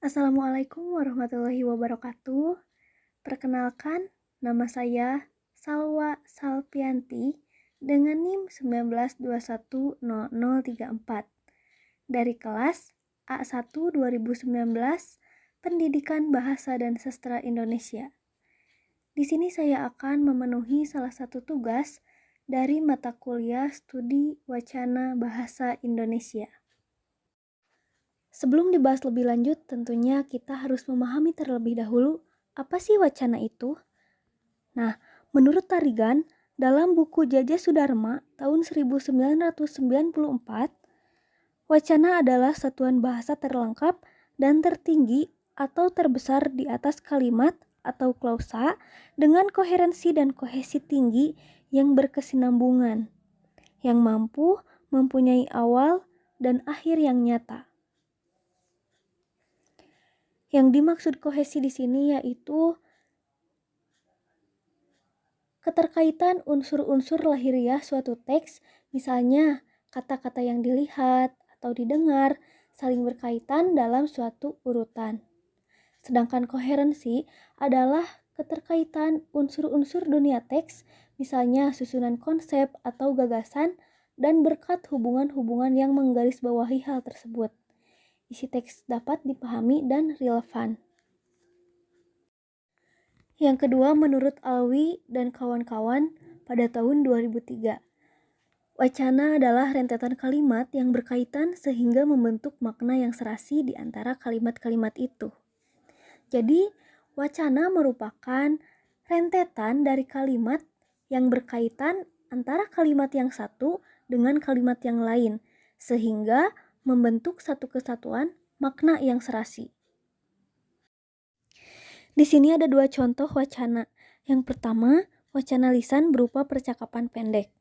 Assalamualaikum warahmatullahi wabarakatuh. Perkenalkan, nama saya Salwa Salpianti dengan NIM 19210034 dari kelas A1 2019 Pendidikan Bahasa dan Sastra Indonesia. Di sini saya akan memenuhi salah satu tugas dari mata kuliah Studi Wacana Bahasa Indonesia. Sebelum dibahas lebih lanjut, tentunya kita harus memahami terlebih dahulu apa sih wacana itu. Nah, menurut Tarigan, dalam buku Jajah Sudarma tahun 1994, wacana adalah satuan bahasa terlengkap dan tertinggi atau terbesar di atas kalimat atau klausa dengan koherensi dan kohesi tinggi yang berkesinambungan, yang mampu mempunyai awal dan akhir yang nyata. Yang dimaksud kohesi di sini yaitu keterkaitan unsur-unsur lahiriah suatu teks, misalnya kata-kata yang dilihat atau didengar saling berkaitan dalam suatu urutan. Sedangkan koherensi adalah keterkaitan unsur-unsur dunia teks, misalnya susunan konsep atau gagasan dan berkat hubungan-hubungan yang menggarisbawahi hal tersebut. Isi teks dapat dipahami dan relevan. Yang kedua, menurut Alwi dan kawan-kawan pada tahun 2003, wacana adalah rentetan kalimat yang berkaitan sehingga membentuk makna yang serasi di antara kalimat-kalimat itu. Jadi, wacana merupakan rentetan dari kalimat yang berkaitan antara kalimat yang satu dengan kalimat yang lain, sehingga membentuk satu kesatuan makna yang serasi. Di sini ada dua contoh wacana. Yang pertama, wacana lisan berupa percakapan pendek.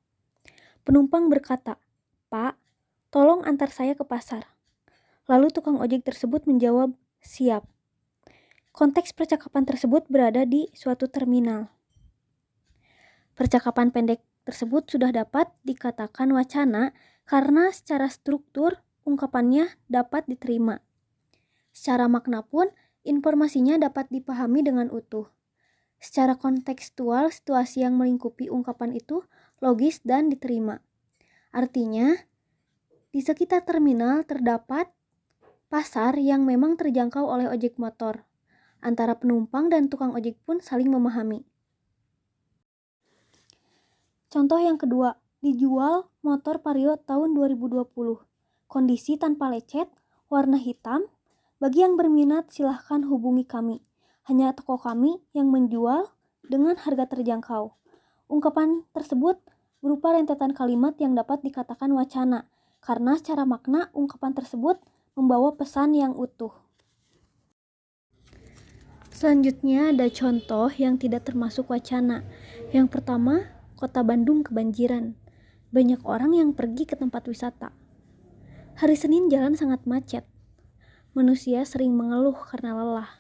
Penumpang berkata, "Pak, tolong antar saya ke pasar." Lalu tukang ojek tersebut menjawab, "Siap." Konteks percakapan tersebut berada di suatu terminal. Percakapan pendek tersebut sudah dapat dikatakan wacana karena secara struktur ungkapannya dapat diterima. Secara makna pun informasinya dapat dipahami dengan utuh. Secara kontekstual, situasi yang melingkupi ungkapan itu logis dan diterima. Artinya, di sekitar terminal terdapat pasar yang memang terjangkau oleh ojek motor. Antara penumpang dan tukang ojek pun saling memahami. Contoh yang kedua, dijual motor Vario tahun 2020. Kondisi tanpa lecet, warna hitam. Bagi yang berminat silahkan hubungi kami. Hanya toko kami yang menjual dengan harga terjangkau. Ungkapan tersebut berupa rentetan kalimat yang dapat dikatakan wacana, karena secara makna ungkapan tersebut membawa pesan yang utuh. Selanjutnya ada contoh yang tidak termasuk wacana. Yang pertama, Kota Bandung kebanjiran. Banyak orang yang pergi ke tempat wisata. Hari Senin jalan sangat macet. Manusia sering mengeluh karena lelah.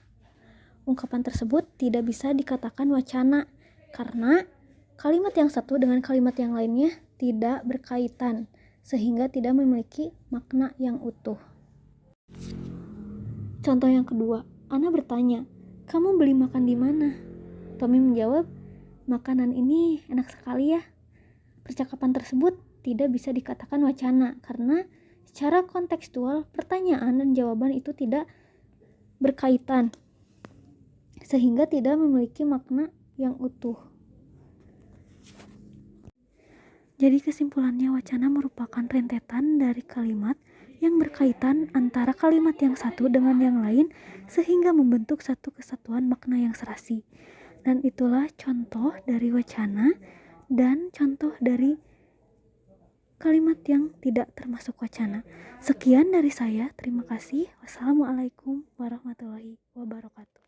Ungkapan tersebut tidak bisa dikatakan wacana karena kalimat yang satu dengan kalimat yang lainnya tidak berkaitan sehingga tidak memiliki makna yang utuh. Contoh yang kedua, Ana bertanya, "Kamu beli makan di mana?" Tommy menjawab, "Makanan ini enak sekali ya." Percakapan tersebut tidak bisa dikatakan wacana karena secara kontekstual pertanyaan dan jawaban itu tidak berkaitan sehingga tidak memiliki makna yang utuh. Jadi kesimpulannya, wacana merupakan rentetan dari kalimat yang berkaitan antara kalimat yang satu dengan yang lain sehingga membentuk satu kesatuan makna yang serasi. Dan itulah contoh dari wacana dan contoh dari kalimat yang tidak termasuk wacana. Sekian dari saya, terima kasih. Wassalamualaikum warahmatullahi wabarakatuh.